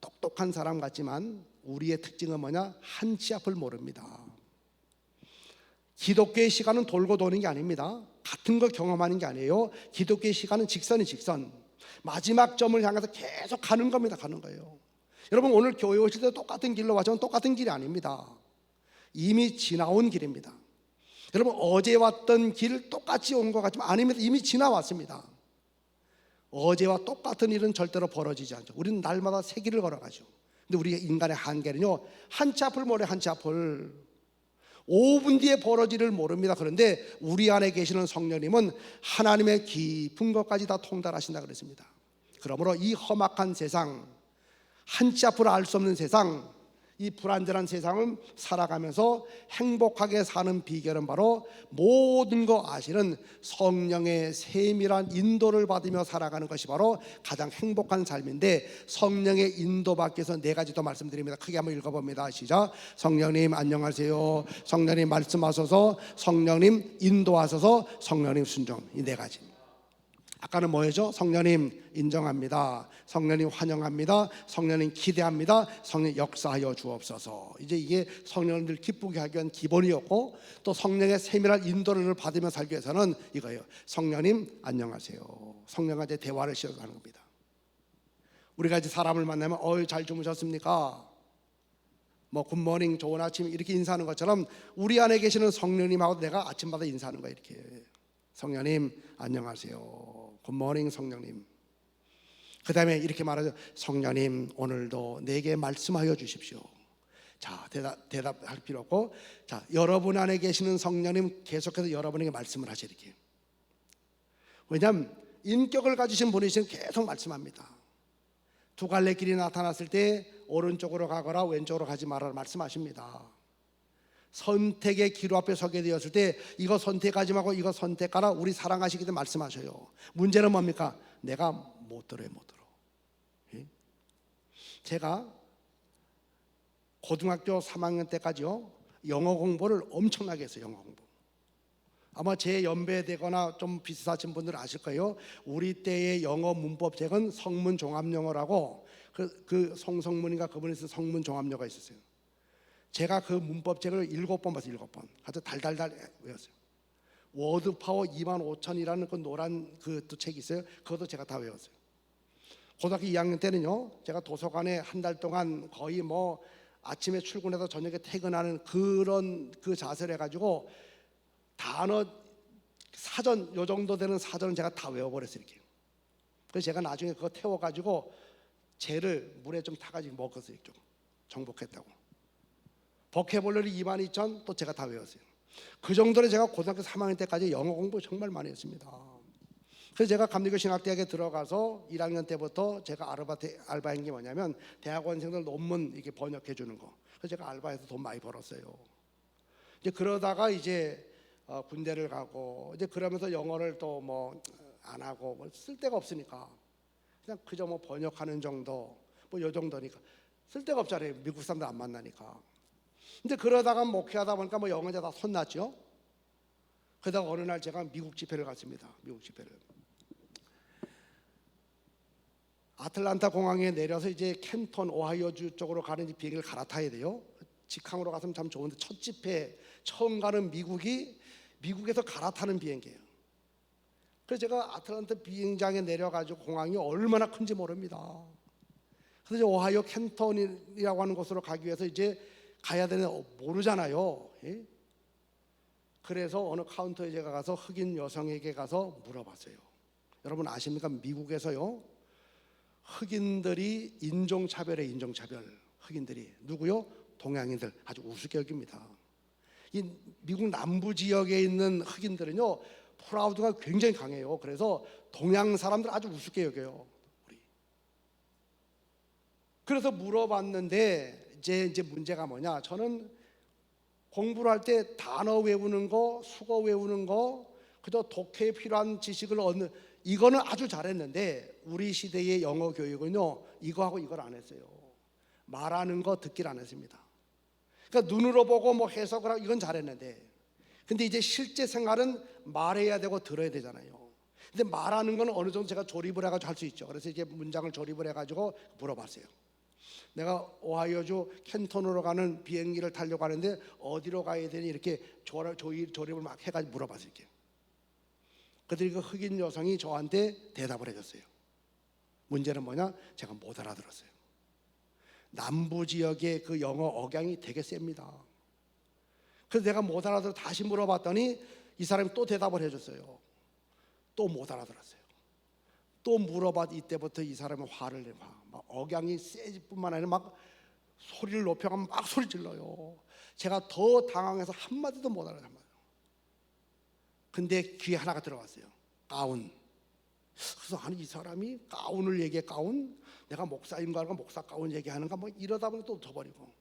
똑똑한 사람 같지만 우리의 특징은 뭐냐? 한 치 앞을 모릅니다. 기독교의 시간은 돌고 도는 게 아닙니다. 같은 걸 경험하는 게 아니에요. 기독교의 시간은 직선이 직선. 마지막 점을 향해서 계속 가는 겁니다. 가는 거예요. 여러분 오늘 교회 오실 때 똑같은 길로 와서는 똑같은 길이 아닙니다. 이미 지나온 길입니다. 여러분 어제 왔던 길 똑같이 온 것 같지만 아닙니다. 이미 지나왔습니다. 어제와 똑같은 일은 절대로 벌어지지 않죠. 우리는 날마다 새 길을 걸어가죠. 근데 우리 인간의 한계는요, 한 치 앞을 모래 한 치 앞을 5분 뒤에 벌어지를 모릅니다. 그런데 우리 안에 계시는 성령님은 하나님의 깊은 것까지 다 통달하신다 그랬습니다. 그러므로 이 험악한 세상, 한 치 앞을 알 수 없는 세상, 이 불안전한 세상을 살아가면서 행복하게 사는 비결은 바로 모든 거 아시는 성령의 세밀한 인도를 받으며 살아가는 것이 바로 가장 행복한 삶인데, 성령의 인도받기 위해서 4가지 더 말씀드립니다. 크게 한번 읽어봅니다. 시작. 성령님 안녕하세요. 성령님 말씀하소서. 성령님 인도하소서. 성령님 순종. 이 4가지. 아까는 뭐였죠? 성령님 인정합니다. 성령님 환영합니다. 성령님 기대합니다. 성령 역사하여 주옵소서. 이제 이게 성령님들 기쁘게 하기 위한 기본이었고, 또 성령의 세밀한 인도를 받으며 살기 위해서는 이거예요. 성령님 안녕하세요. 성령과 대화를 시작하는 겁니다. 우리가 이제 사람을 만나면 잘 주무셨습니까? 뭐 굿모닝 좋은 아침 이렇게 인사하는 것처럼 우리 안에 계시는 성령님하고 내가 아침마다 인사하는 거예요. 이렇게 성령님 안녕하세요. 굿모닝 성령님. 그 다음에 이렇게 말하죠. 성령님 오늘도 내게 말씀하여 주십시오. 자, 대답할 필요 없고, 자, 여러분 안에 계시는 성령님 계속해서 여러분에게 말씀을 하셔야 이렇게. 왜냐하면 인격을 가지신 분이시면 계속 말씀합니다. 2갈래 길이 나타났을 때 오른쪽으로 가거라 왼쪽으로 가지 말아라 말씀하십니다. 선택의 기로 앞에 서게 되었을 때 이거 선택하지 말고 이거 선택하라 우리 사랑하시기 때문에 말씀하셔요. 문제는 뭡니까? 내가 못 들어요. 못 들어. 예? 제가 고등학교 3학년 때까지요 영어 공부를 엄청나게 했어요. 영어 공부. 아마 제 연배 되거나 좀 비슷하신 분들은 아실 거예요. 우리 때의 영어 문법책은 성문 종합영어라고 그 송성문인가 그분이 쓴 성문 종합영어가 있었어요. 제가 그 문법책을 7번 봤어요. 7번. 아주 달달달 외웠어요. 워드파워 25,000이라는 그 노란 그 또 책이 있어요. 그것도 제가 다 외웠어요. 고등학교 2학년 때는요, 제가 도서관에 한 달 동안 거의 뭐 아침에 출근해서 저녁에 퇴근하는 그런 그 자세를 해가지고 단어 사전 요 정도 되는 사전은 제가 다 외워버렸어요 이렇게. 그래서 제가 나중에 그거 태워가지고 젤을 물에 좀 타가지고 먹었어요. 좀 정복했다고. 보케블러리 22,000 또 제가 다 외웠어요. 그 정도로 제가 고등학교 3학년 때까지 영어 공부 정말 많이 했습니다. 그래서 제가 감리교 신학대학에 들어가서 1학년 때부터 제가 알바한 게 뭐냐면 대학원생들 논문 이렇게 번역해 주는 거. 그래서 제가 알바해서 돈 많이 벌었어요. 이제 그러다가 이제 군대를 가고 이제 그러면서 영어를 또 뭐 안 하고 뭐 쓸 데가 없으니까 그냥 그저 뭐 번역하는 정도 뭐 요 정도니까 쓸 데가 없잖아요. 미국 사람들 안 만나니까. 근데 그러다가 목회하다 보니까 뭐 영어가 다 손났죠. 그러다가 어느 날 제가 미국 집회를 갔습니다. 미국 집회를. 아틀란타 공항에 내려서 이제 켄턴 오하이오주 쪽으로 가는 비행기를 갈아타야 돼요. 직항으로 갔으면 참 좋은데 첫 집회 처음 가는 미국에서 갈아타는 비행기예요. 그래서 제가 아틀란타 비행장에 내려가지고 공항이 얼마나 큰지 모릅니다. 그래서 오하이오 켄턴이라고 하는 곳으로 가기 위해서 이제 가야 되는 모르잖아요. 예? 그래서 어느 카운터에 제가 가서 흑인 여성에게 가서 물어봤어요. 여러분 아십니까? 미국에서요 흑인들이 인종차별에 인종차별. 흑인들이 누구요? 동양인들 아주 우습게 여깁니다. 이 미국 남부 지역에 있는 흑인들은요 프라우드가 굉장히 강해요. 그래서 동양 사람들 아주 우습게 여겨요. 우리. 그래서 물어봤는데 이제 문제가 뭐냐? 저는 공부를 할 때 단어 외우는 거, 수거 외우는 거, 그저 독해에 필요한 지식을 얻는 이거는 아주 잘했는데 우리 시대의 영어 교육은요 이거하고 이걸 안 했어요. 말하는 거 듣기를 안 했습니다. 그러니까 눈으로 보고 뭐 해석을 하고 이건 잘했는데 근데 이제 실제 생활은 말해야 되고 들어야 되잖아요. 근데 말하는 건 어느 정도 제가 조립을 해가지고 할 수 있죠. 그래서 이제 문장을 조립을 해가지고 물어봤어요. 내가 오하이오주 켄턴으로 가는 비행기를 타려고 하는데 어디로 가야 되니 이렇게 조립을 막 해가지고 물어봤어요. 이렇게. 그들이 그 흑인 여성이 저한테 대답을 해줬어요. 문제는 뭐냐? 제가 못 알아들었어요. 남부 지역의 그 영어 억양이 되게 셉니다. 그래서 내가 못 알아들어 다시 물어봤더니 이 사람이 또 대답을 해줬어요. 또 못 알아들었어요. 또 물어봐 이때부터 이 사람은 화를 내고 막 억양이 세질 뿐만 아니라 막 소리를 높여가면 막 소리 질러요. 제가 더 당황해서 한마디도 못 알아들어요. 근데 귀에 하나가 들어왔어요. 가운. 그래서 아니 이 사람이 가운을 얘기해. 가운? 내가 목사인가 하고 목사 가운 얘기하는가 뭐 이러다 보니 또 덮어버리고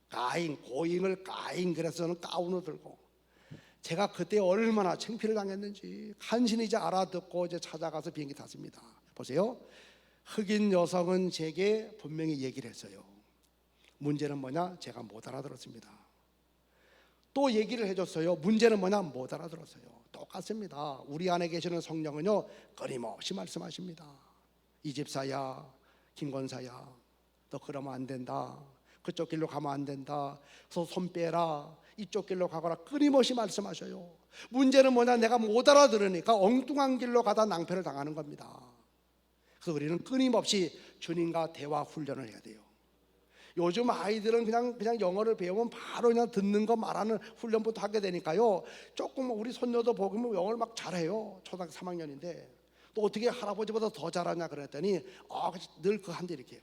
가잉, 고잉을 가잉 그래서 저는 가운을 들고 제가 그때 얼마나 창피를 당했는지 간신히 이제 알아듣고 이제 찾아가서 비행기 탔습니다. 보세요. 흑인 여성은 제게 분명히 얘기를 했어요. 문제는 뭐냐? 제가 못 알아들었습니다. 또 얘기를 해줬어요. 문제는 뭐냐? 못 알아들었어요. 똑같습니다. 우리 안에 계시는 성령은요 끊임없이 말씀하십니다. 이 집사야, 김권사야, 너 그러면 안 된다. 그쪽 길로 가면 안 된다. 그래서 손 빼라. 이쪽 길로 가거라. 끊임없이 말씀하셔요. 문제는 뭐냐? 내가 못 알아들으니까 엉뚱한 길로 가다 낭패를 당하는 겁니다. 그래서 우리는 끊임없이 주님과 대화 훈련을 해야 돼요. 요즘 아이들은 그냥 영어를 배우면 바로 그냥 듣는 거 말하는 훈련부터 하게 되니까요. 조금 우리 손녀도 보면 영어를 막 잘해요. 초등학교 3학년인데 또 어떻게 할아버지보다 더 잘하냐 그랬더니 늘 그 한데 이렇게.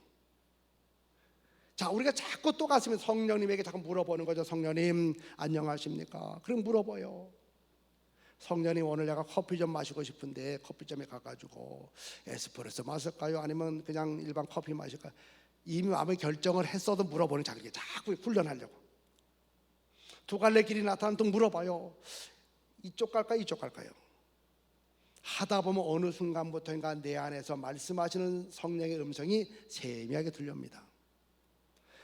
자, 우리가 자꾸 또 갔으면 성령님에게 자꾸 물어보는 거죠. 성령님 안녕하십니까? 그럼 물어봐요. 성령님 오늘 내가 커피 좀 마시고 싶은데 커피점에 가가지고 에스프레소 마실까요? 아니면 그냥 일반 커피 마실까요? 이미 마음의 결정을 했어도 물어보는 자리에 자꾸 훈련하려고. 두 갈래 길이 나타나면 또 물어봐요. 이쪽 갈까요? 이쪽 갈까요? 하다 보면 어느 순간부터인가 내 안에서 말씀하시는 성령의 음성이 세미하게 들립니다.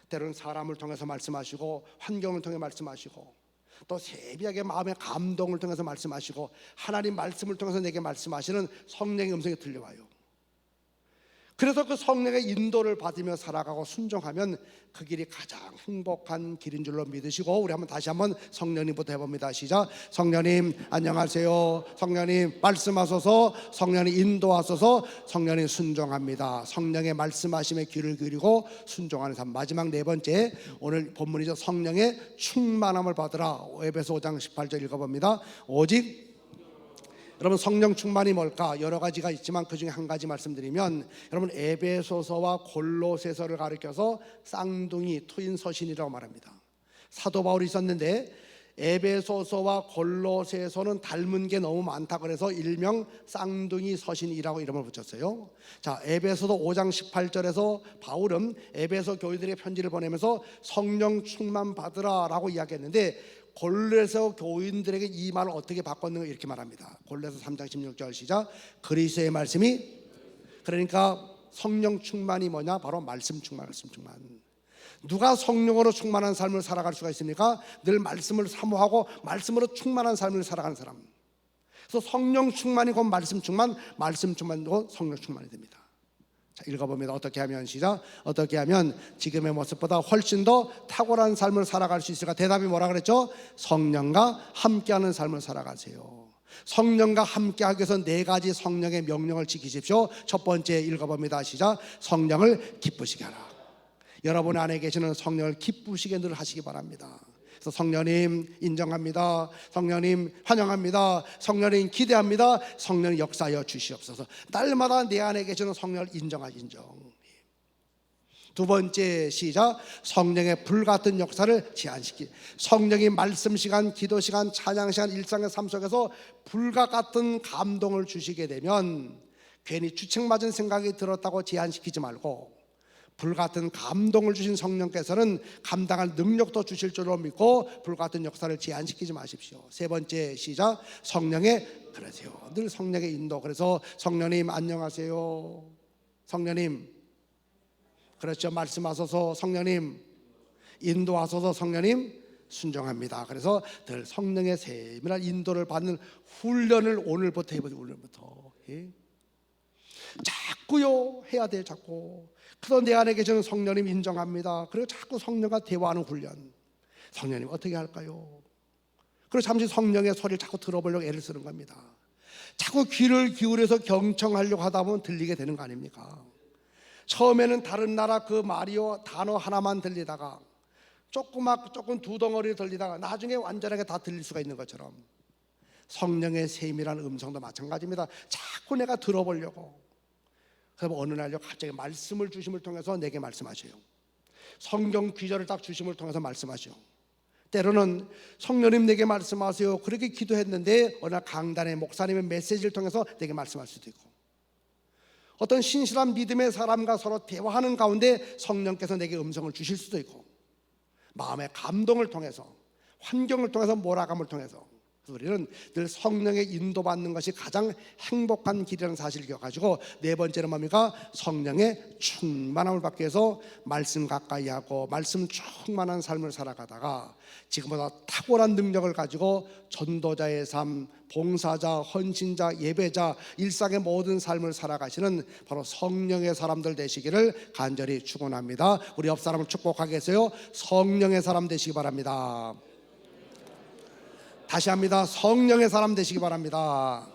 때로는 사람을 통해서 말씀하시고 환경을 통해 말씀하시고 또 세비하게 마음의 감동을 통해서 말씀하시고 하나님 말씀을 통해서 내게 말씀하시는 성령의 음성이 들려와요. 그래서 그 성령의 인도를 받으며 살아가고 순종하면 그 길이 가장 행복한 길인 줄로 믿으시고 우리 다시 한번 성령님부터 해봅니다. 시작. 성령님 안녕하세요. 성령님 말씀하소서. 성령님 인도하소서. 성령님 순종합니다. 성령의 말씀하심에 귀를 기울이고 순종하는 삶. 마지막 네 번째 오늘 본문이죠. 성령의 충만함을 받으라. 에베소 5장 18절 읽어봅니다. 오직 여러분 성령 충만이 뭘까? 여러 가지가 있지만 그 중에 한 가지 말씀드리면, 여러분 에베소서와 골로새서를 가리켜서 쌍둥이 트윈 서신이라고 말합니다. 사도 바울이 있었는데 에베소서와 골로새서는 닮은 게 너무 많다 그래서 일명 쌍둥이 서신이라고 이름을 붙였어요. 자, 에베소서 5장 18절에서 바울은 에베소 교회들에게 편지를 보내면서 성령 충만 받으라라고 이야기했는데, 골로새 교인들에게 이 말을 어떻게 바꿨는가 이렇게 말합니다. 골로새 3장 16절 시작. 그리스도의 말씀이, 그러니까 성령 충만이 뭐냐? 바로 말씀 충만, 말씀 충만. 누가 성령으로 충만한 삶을 살아갈 수가 있습니까? 늘 말씀을 사모하고 말씀으로 충만한 삶을 살아가는 사람. 그래서 성령 충만이 곧 말씀 충만, 말씀 충만도 성령 충만이 됩니다. 자, 읽어봅니다. 어떻게 하면 시작. 어떻게 하면 지금의 모습보다 훨씬 더 탁월한 삶을 살아갈 수 있을까? 대답이 뭐라 그랬죠? 성령과 함께하는 삶을 살아가세요. 성령과 함께하기 위해서 네 가지 성령의 명령을 지키십시오. 첫 번째 읽어봅니다. 시작. 성령을 기쁘시게 하라. 여러분 안에 계시는 성령을 기쁘시게 늘 하시기 바랍니다. 그래서 성령님 인정합니다. 성령님 환영합니다. 성령님 기대합니다. 성령님 역사하여 주시옵소서. 날마다 내 안에 계시는 성령을 인정하기. 인정. 두 번째 시작. 성령의 불같은 역사를 제한시키. 성령이 말씀 시간, 기도 시간, 찬양 시간, 일상의 삶 속에서 불과 같은 감동을 주시게 되면 괜히 주책맞은 생각이 들었다고 제한시키지 말고, 불같은 감동을 주신 성령께서는 감당할 능력도 주실 줄로 믿고 불같은 역사를 제한시키지 마십시오. 세 번째 시작. 성령의, 그러세요. 늘 성령의 인도. 그래서 성령님 안녕하세요. 성령님, 그렇죠. 말씀하소서. 성령님 인도하소서. 성령님 순종합니다. 그래서 늘 성령의 세밀한 인도를 받는 훈련을 오늘부터 해보세요. 오늘부터. 예? 자꾸요 해야 돼. 자꾸. 그래서 내 안에 계시는 성령님 인정합니다. 그리고 자꾸 성령과 대화하는 훈련. 성령님 어떻게 할까요? 그리고 잠시 성령의 소리를 자꾸 들어보려고 애를 쓰는 겁니다. 자꾸 귀를 기울여서 경청하려고 하다 보면 들리게 되는 거 아닙니까? 처음에는 다른 나라 그 말이요 단어 하나만 들리다가 조금 두 덩어리 들리다가 나중에 완전하게 다 들릴 수가 있는 것처럼 성령의 세밀한 음성도 마찬가지입니다. 자꾸 내가 들어보려고. 그래서 어느 날요 갑자기 말씀을 주심을 통해서 내게 말씀하셔요. 성경 귀절을 딱 주심을 통해서 말씀하셔요. 때로는 성령님 내게 말씀하세요. 그렇게 기도했는데 어느 날 강단의 목사님의 메시지를 통해서 내게 말씀할 수도 있고, 어떤 신실한 믿음의 사람과 서로 대화하는 가운데 성령께서 내게 음성을 주실 수도 있고, 마음의 감동을 통해서, 환경을 통해서, 몰아감을 통해서. 우리는 늘 성령의 인도받는 것이 가장 행복한 길이라는 사실을 기억하시고, 네 번째는 뭡니까? 성령의 충만함을 받기 위해서 말씀 가까이 하고 말씀 충만한 삶을 살아가다가 지금보다 탁월한 능력을 가지고 전도자의 삶, 봉사자, 헌신자, 예배자, 일상의 모든 삶을 살아가시는 바로 성령의 사람들 되시기를 간절히 축원합니다. 우리 옆 사람을 축복하겠어요? 성령의 사람 되시기 바랍니다. 다시 합니다. 성령의 사람 되시기 바랍니다.